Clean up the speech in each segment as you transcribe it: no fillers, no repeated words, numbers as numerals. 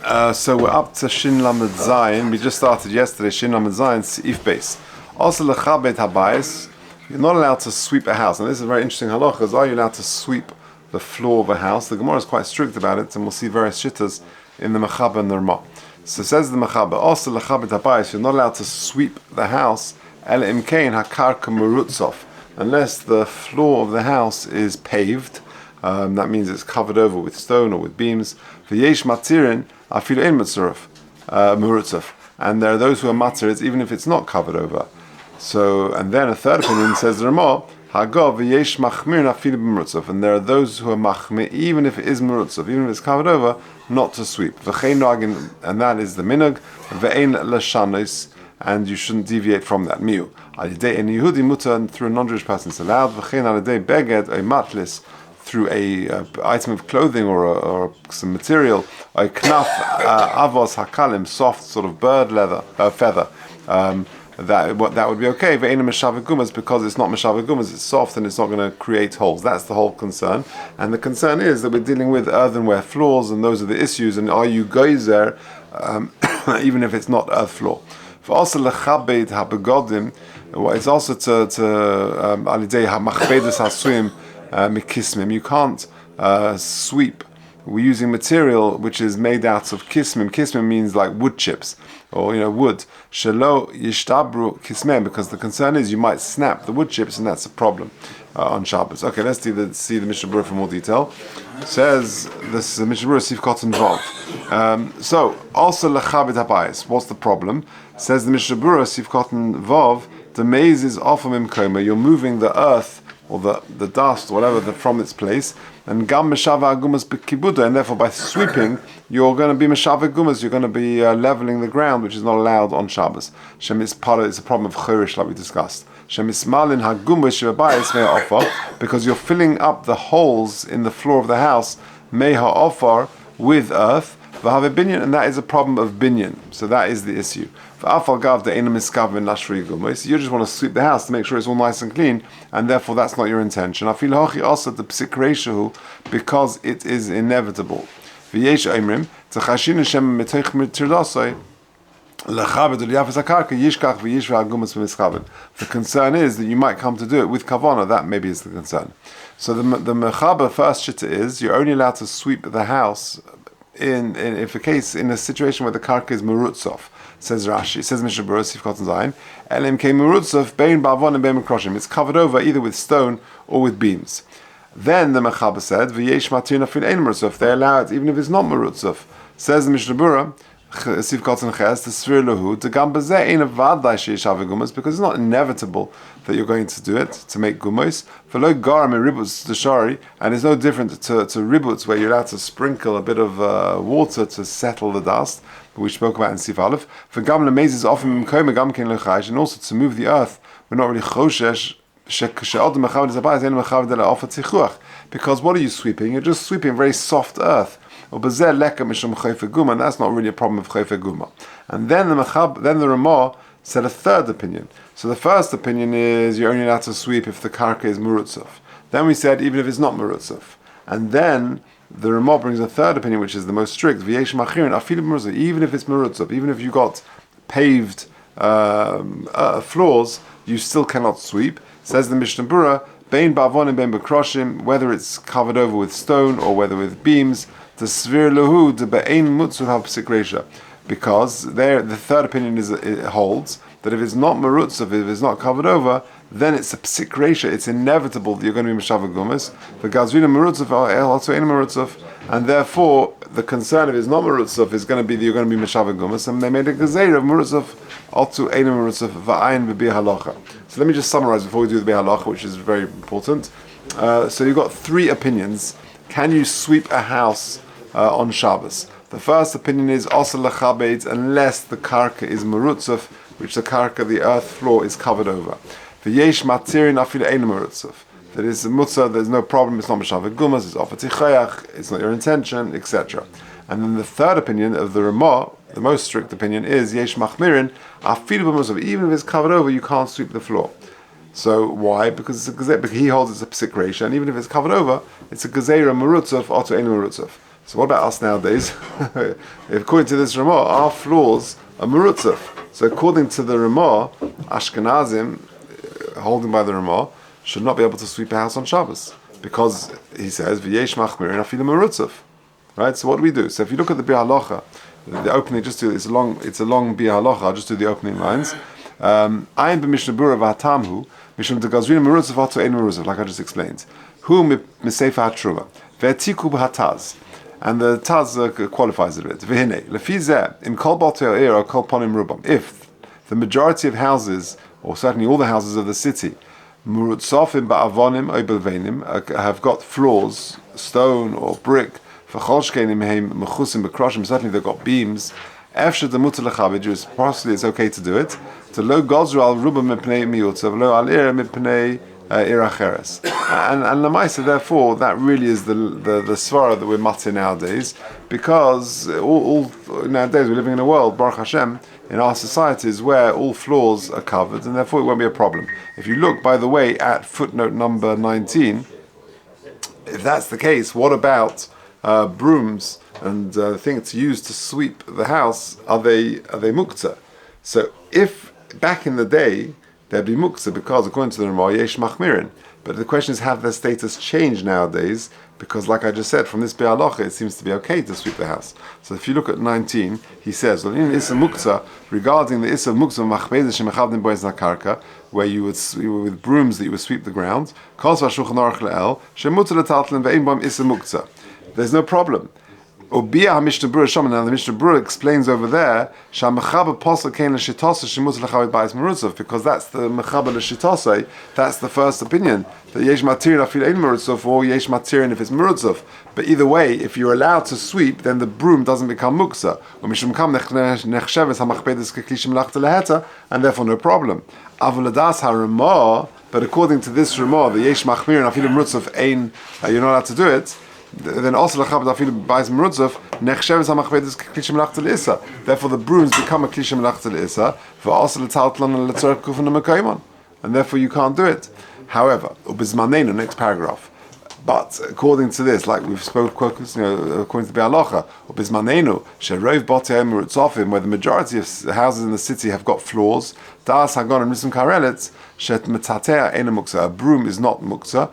So we're up to Shin Lamed Zayin. We just started yesterday, Shin Lamed Zayin, Seif Beis. Also, Lechabed Habayis, you're not allowed to sweep a house. And this is a very interesting halachas. Are you allowed to sweep the floor of a house? The Gemara is quite strict about it, and we'll see various shittas in the Mechaba and the Ramah. So says the Mechaba, also Lechabed Habayis, you're not allowed to sweep the house, El Imkein HaKarka Merutzof, unless the floor of the house is paved. That means it's covered over with stone or with beams. V'yesh matirin afilu ein merutzaf, and there are those who are matir even if it's not covered over. So, and then a third opinion says the Ramah, Hagov v'yesh machmirin afilu b'merutzaf, and there are those who are machmir even if it is merutzaf, even if it's covered over, not to sweep. V'chein noagin, and that is the minhag. V'ein l'shanos, and you shouldn't deviate from that. Miu alidei en Yehudi mutar, and through a non-Jewish person it's allowed. V'chein alidei beged a matlis, through a item of clothing or some material, a knaf avos hakalim, soft sort of bird leather feather, that would be okay. Ve'ena meshaveh gumas, because it's not meshaveh gumas, it's soft and it's not going to create holes. That's the whole concern. And the concern is that we're dealing with earthenware floors, and those are the issues. And are you geyser, even if it's not earth floor? For also lechabed habegodim, it's also to alidei hamachbedes hasuim. Mikismim. You can't sweep. We're using material which is made out of kismim. Kismim means like wood chips, or wood. Shelo yishtabru kismim, because the concern is you might snap the wood chips, and that's a problem on Shabbos. Okay, let's see the Mishnah Berurah for more detail. Says this is the Mishnah Berurah Sif Cotton Vav. So also lechabed habayis. What's the problem? Says the Mishnah Berurah Sif Cotton Vav. The maze is off of imkoma. You're moving the earth or the dust, or whatever, from its place, and gam meshava agumas bekibuda, and therefore by sweeping, you're going to be meshava agumas, you're going to be leveling the ground, which is not allowed on Shabbos. Shemis para is a problem of chirish, like we discussed. Shemis malin hagumas shebayis may offer, because you're filling up the holes in the floor of the house, may offer with earth, v'have binyan, and that is a problem of binyan. So that is the issue. You just want to sweep the house to make sure it's all nice and clean, and therefore that's not your intention. I feel hochi also the psikreshahu, because it is inevitable. The concern is that you might come to do it with kavanah. That maybe is the concern. So the mechaba first shitta is you're only allowed to sweep the house in a situation where the karka is merutzof. Says Rashi, says Mishnah Berurah Sif Cotton Zayin, LMK merutzof bein ba'avon and bein mikroshim. It's covered over either with stone or with beams. Then the Mechaba said, v'yesh matir nafil ein merutzof. They allow it even if it's not merutzof. Says the Mishnah Berurah Sif Cotton Ches, the Svir Lahu, the gam bazeh ein avadai sheishav gumas, because it's not inevitable that you're going to do it to make gumos. V'lo garam and ributs the shari, and it's no different to ributs where you're allowed to sprinkle a bit of water to settle the dust, we spoke about in Sif Aleph. For gam lemez is often mkoma gam ken lechayish, and also to move the earth, we're not really choshesh she'od mechaved zabayis ein mechaved ela ofat zichuach, because what are you sweeping? You're just sweeping very soft earth. And that's not really a problem of chayfe guma. And then the Ramah said a third opinion. So the first opinion is you're only allowed to sweep if the karka is merutzov. Then we said even if it's not merutzov. And then the Ramah brings a third opinion, which is the most strict. V'yesh machirin afilu merutzov, even if it's merutzov, even if you got paved floors, you still cannot sweep. Says the Mishnah Berurah, bein ba'avon and bein b'kroshim, whether it's covered over with stone or whether with beams. The svir lahu de be'ein mutzur ha'psikresha, because there the third opinion is it holds that if it's not merutzav, if it's not covered over, then it's a psikresha. It's inevitable that you're going to be mishavah gumas. The gazrina merutzav also ain't merutzav, and therefore the concern if it's not merutzav is going to be that you're going to be mishavah gumas. And they made a gezeira of merutzav also ain't merutzav va'ayin v'bi halacha. So let me just summarize before we do the bi halacha, which is very important. So you've got three opinions. Can you sweep a house on Shabbos? The first opinion is also lechabed unless the karka is merutzov, which the karka, the earth floor, is covered over. V'yesh matirin afil ein merutzov. That is a mutzah, there's no problem, it's not mishaveh gumas, it's ofat zichayach, it's not your intention, etc. And then the third opinion of the Ramah, the most strict opinion, is yesh machmirin afil b'mutzah. Even if it's covered over, you can't sweep the floor. So why? Because it's because he holds it's a psikresha, and even if it's covered over, it's a gezeira merutzov, oto ein merutzov. So what about us nowadays? According to this Ramah, our floors are merutzaf. So according to the Ramah, Ashkenazim, holding by the Ramah, should not be able to sweep a house on Shabbos. Because he says, V'yesh machmirin afilu merutzaf. Right? So what do we do? So if you look at the Biur Halacha, the opening, it's a long Biur Halacha, I'll just do the opening lines. Ayin b'mishnah bura v'hatamhu, mishum degazrina merutzaf atu ein merutzaf, like I just explained. Hu miseifa hatruma. Ve'etiku b'hataz. And the Taz qualifies it a bit. V'hinei, lefi zeh, im kol b'otei ha'ir or kol ponim rubam. If the majority of houses, or certainly all the houses of the city, murutzafim ba'avonim or belvenim, have got floors, stone or brick, v'chol shkenim heim mechusim b'kroshim, certainly they've got beams, efshad the lechabed, possibly it's okay to do it, to lo gozru al rubam mipnei miutzav, lo al ir mipnei iracheres. And Lamaisa, therefore, that really is the svara that we're matzah nowadays, because all nowadays we're living in a world, Baruch Hashem, in our societies where all floors are covered, and therefore it won't be a problem. If you look, by the way, at footnote number 19, if that's the case, what about brooms and things used to sweep the house? Are they muktzah? So if back in the day there'd be muktzah, because according to the Ramah, yesh machmirin. But the question is, have their status changed nowadays? Because like I just said, from this Biur Halacha, it seems to be okay to sweep the house. So if you look at 19, he says, well, in Issa Muktzah, regarding the Issa Muktzah machbezah shemechavdim bois nakarka, where you would with brooms that you would sweep the ground, kol shulchan aruch le'el, shemutzah letaltlin ve'ein b'am Issa Muktzah. There's no problem. Obia HaMishnah Berurah Shama, now the Mishnah Berurah explains over there, Sha'mechaber posel kein l'shitasa shemutzah lechaved ba'is merutzav, because that's the mechaber l'shitasa, that's the first opinion, that yesh matirin afil ein merutzav, or yesh matirin if it's merutzav. But either way, if you're allowed to sweep, then the broom doesn't become muksa, and therefore no problem. Avuladas haRamah, but according to this Ramah, the yesh machmirin afil merutzav ein, you're not allowed to do it. Then also therefore the brooms become a klisha melachta le'isa, and therefore you can't do it. However, next paragraph. But according to this, like we've spoken, according to the Biur Halacha, where the majority of houses in the city have got floors, a broom is not muksa.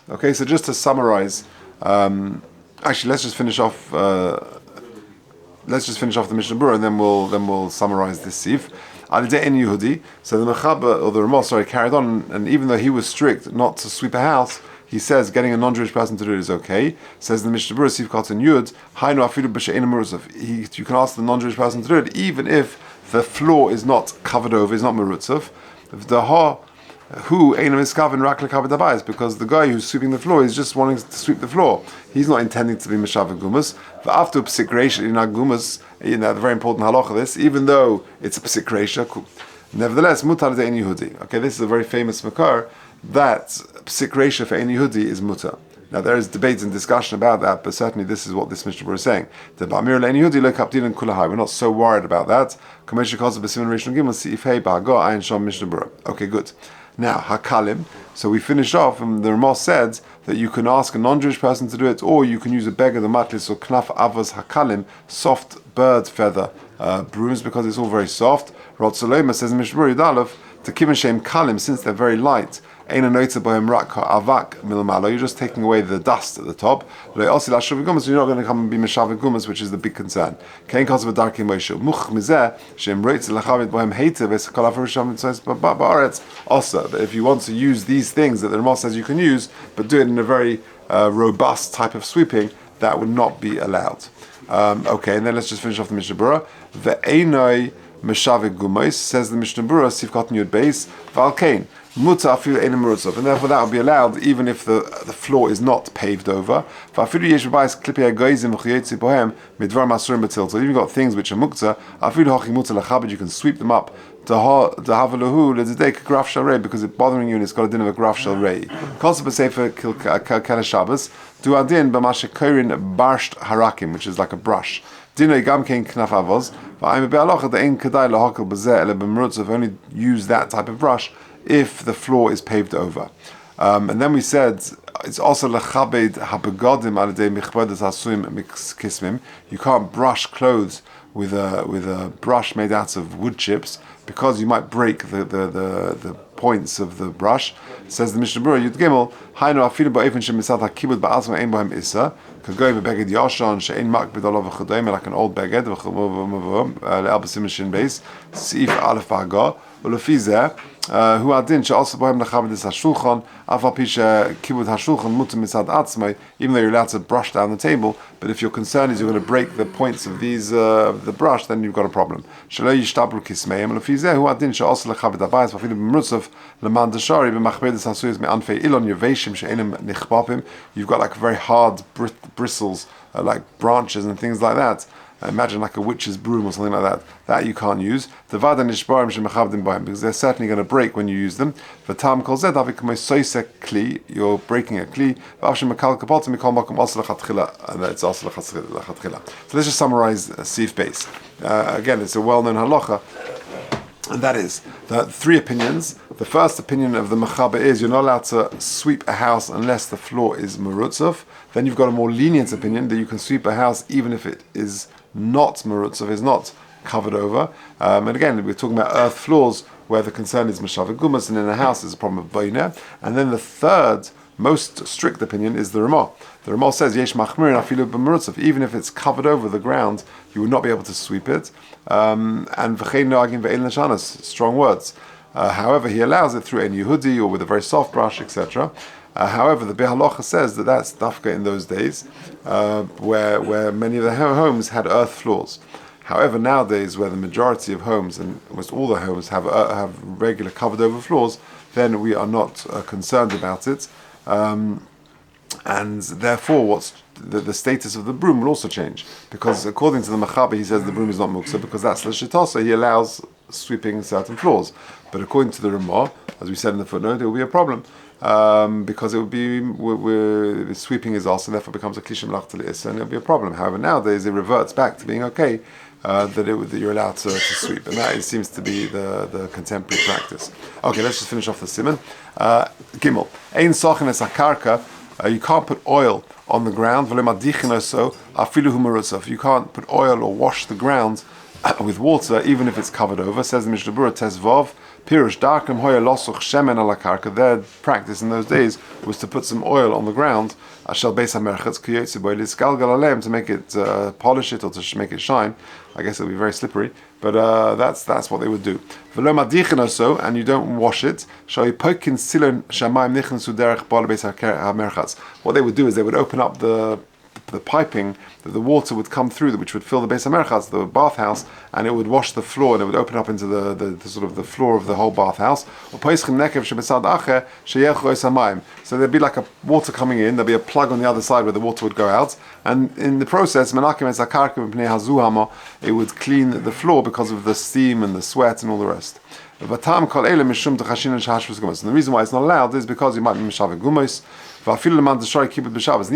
Okay, so just to summarize, actually let's just finish off the Mishnah Berurah, and then we'll summarize this sif. So the Mechaber, or the Ramah, carried on, and even though he was strict not to sweep a house, he says getting a non-Jewish person to do it is okay. Says the Mishnah Berurah, Sif Katan Yud, you can ask the non-Jewish person to do it even if the floor is not covered over, is not merutzav. Because the guy who's sweeping the floor is just wanting to sweep the floor. He's not intending to be Meshaveh Gumas. But after Psik Reisha in Gumas, the very important halacha this, even though it's a Psik Reisha, nevertheless, Mutar de Ein Yehudi. Okay, this is a very famous makar, that Psik Reisha for Ein Yehudi is Mutar. Now there is debate and discussion about that, but certainly this is what this Mishnah Berurah is saying. We're not so worried about that. Okay, good. Now, hakalim. So we finished off, and the Ramah said that you can ask a non-Jewish person to do it, or you can use a beggar, the matlis, or knaf avos hakalim, soft bird feather brooms, because it's all very soft. Rotzolema says in Mishnah Berurah Yudalef, to kivin shem kalim, since they're very light, you're just taking away the dust at the top. You're not going to come and be Meshaveh Gumas, which is the big concern. Also, but if you want to use these things that the Ramah says you can use, but do it in a very robust type of sweeping, that would not be allowed. Okay, and then let's just finish off the Mishnah Berurah. Ve'enoi Meshaveh Gumas, says the Mishnah Berurah, Sif Katan Yud Beis, Valkain. And therefore that will be allowed even if the floor is not paved over. So if you've got things which are muktzah, you can sweep them up because it's bothering you and it's got a din of a graf shel rei. Which is like a brush. Only use that type of brush if the floor is paved over. And then we said it's also lechabed habegodim al yedei michbodas hasuim mikismim. You can't brush clothes with a brush made out of wood chips because you might break the points of the brush. Says the Mishnah Berurah Yud Gimel, Hainu afilu ba'ofen shemisat hakibud ba'alzma ein bohem isa, kagoy beged yashon she'ein makbid olav v'chodoim, like an old beged le'al b'sim shin beis seif aleph ba'agah ulefi zeh hu adin she'also bohem lechabed es hashulchan af al pi she'kibud hashulchan mutar mitzad atzmai, even though you're allowed to brush down the table, but if your concern is you're going to break the points of these the brush, then you've got a problem. Shelo yishtabru kismeim ulefi zeh hu adin she'also lechabed habayis v'afilu b'mrutzov leman deshari b'machbedes hasuyos me'anfei ilon yeveshim she'enim nichbapim. You've got like very hard bristles, like branches and things like that. Imagine like a witch's broom or something like that. That you can't use. Because they're certainly going to break when you use them. You're breaking a kli. So let's just summarize Sif base. Again, it's a well-known halacha. And that is the three opinions. The first opinion of the Mechaber is you're not allowed to sweep a house unless the floor is merutzov. Then you've got a more lenient opinion that you can sweep a house even if it is not merutzov, is not covered over. And again, we're talking about earth floors where the concern is mashavah gumas, and in a house there's a problem of boiner. And then the third most strict opinion is the Ramah. The Ramah says yesh machmirin afilu b'merutzov, even if it's covered over the ground, you would not be able to sweep it. And v'chein noagim ve'el neshanas, strong words. However, he allows it through any Yehudi or with a very soft brush, etc. However, the Behalocha says that that's dafka in those days, where many of the homes had earth floors. However, nowadays, where the majority of homes and almost all the homes have regular covered over floors, then we are not concerned about it, and therefore, what's the status of the broom will also change, because according to the Mechaber, he says the broom is not muksa because that's l'shitasa. He allows sweeping certain floors, but according to the Ramah, as we said in the footnote, it will be a problem. Because it would be sweeping is also, therefore becomes a klishim lachtal, and it'll be a problem. However, nowadays it reverts back to being okay, that you're allowed to sweep, and that seems to be the contemporary practice. Okay, let's just finish off the siman. Gimel ein sochin es akarka. You can't put oil on the ground. You can't put oil or wash the ground with water, even if it's covered over. Says the Mishnah Berurah Tezvav. Pirush darkem hoya losuch shemen ala karka. Their practice in those days was to put some oil on the ground, ashel beis hamerchatz kiyotze bo lisgalgal alem, to make it polish it or to make it shine. I guess it would be very slippery, but that's what they would do. V'lo madichin also, and you don't wash it. Shoi pokin silon shamayim nichnasu derech bal beis hamerchatz. What they would do is they would open up the piping that the water would come through, which would fill the beis hamerchatz, the bathhouse, and it would wash the floor, and it would open up into the sort of the floor of the whole bathhouse. So there'd be like a water coming in, there'd be a plug on the other side where the water would go out, and in the process, it would clean the floor because of the steam and the sweat and all the rest. And the reason why it's not allowed is because you might be mishaveh gumos, and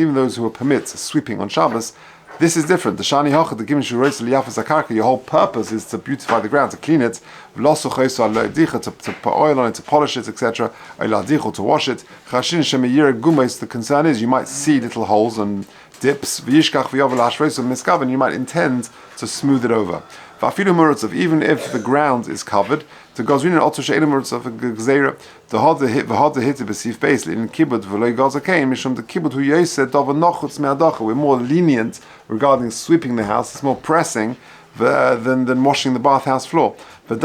even those who permit sweeping on Shabbos, this is different. The shani hachad, the given shurois liyafas akarka, your whole purpose is to beautify the ground, to clean it, to put oil on it, to polish it, etc. To wash it. The concern is you might see little holes and dips, and you might intend to smooth it over. Even if the ground is covered, the gozrin also she'enim murutzav gzeira. The hod the hit b'sif base in kibbut v'loy gazakain mishum the kibbut hu yoseh davar nochutz me'adacha. We're more lenient regarding sweeping the house. It's more pressing than washing the bathhouse floor. There's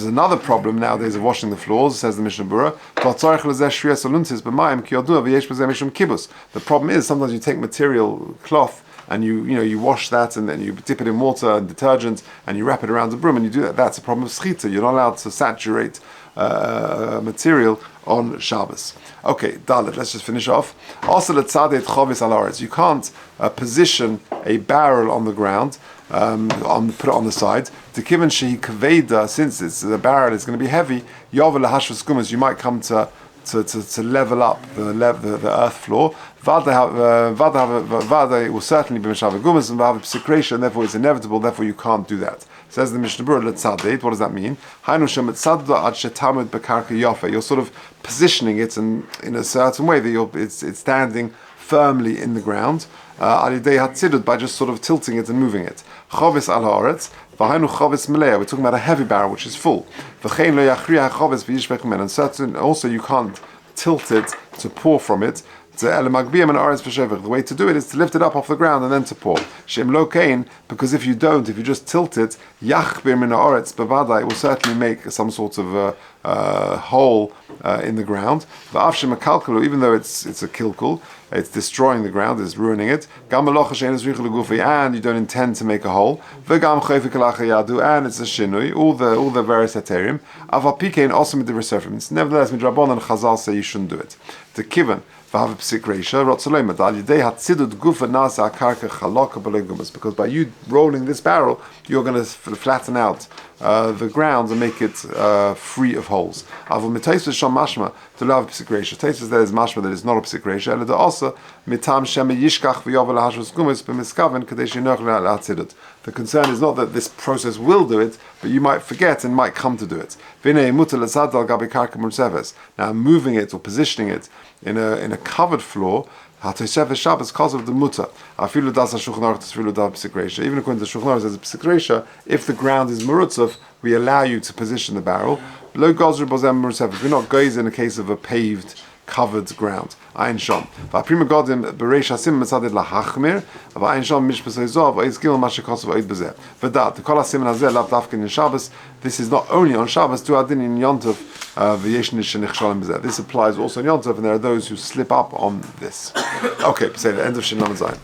another problem nowadays of washing the floors, says the Mishnah Berurah. The problem is sometimes you take material cloth and you wash that and then you dip it in water and detergent and you wrap it around the broom and you do that. That's a problem of schita. You're not allowed to saturate material on Shabbos. Okay, Dalet, let's just finish off. Also, you can't position a barrel on the ground, put it on the side. Since the barrel is going to be heavy, you might come to level up the earth floor. Vada will certainly be Meshaveh Gumas and Vav Psikration, therefore it's inevitable, therefore you can't do that. Says the Mishnah Berurah, letzadid. What does that mean? You're sort of positioning it in a certain way that it's standing firmly in the ground. By just sort of tilting it and moving it. Chovis al haaretz. We're talking about a heavy barrel which is full. And certain, also you can't tilt it to pour from it. The way to do it is to lift it up off the ground and then to pour. Because if you don't, if you just tilt it, it will certainly make some sort of hole in the ground. Even though it's a kilkul, it's destroying the ground, it's ruining it. And you don't intend to make a hole. And it's a shinui, all the various heterim. Nevertheless, midrabanan and Chazal say you shouldn't do it. The kivan. Because by you rolling this barrel, you're going to flatten out the ground and make it free of holes. Taisvus that is mashma that is not a psik ratio. The concern is not that this process will do it, but you might forget and might come to do it. Now moving it or positioning it in a covered floor, Shabbos cause of the mutter. Even according to the Shulchan Aruch, as a psik ratio, if the ground is marutzav, we allow you to position the barrel. We're not goes in a case of a paved, covered ground. Ayin shom. V'aprima godim b'reish hasim mitzadid lahachmir. V'ayin shom mishpasei zov v'izgil mashikosav oid b'zeh. V'dat the kol hasim hazeh lav dafkin in Shabbos. This is not only on Shabbos. Tu adin in Yontov v'yesh nishenichshalim b'zeh. This applies also on Yontov, and there are those who slip up on this. Okay, say the end of Shin Lamed Zayin.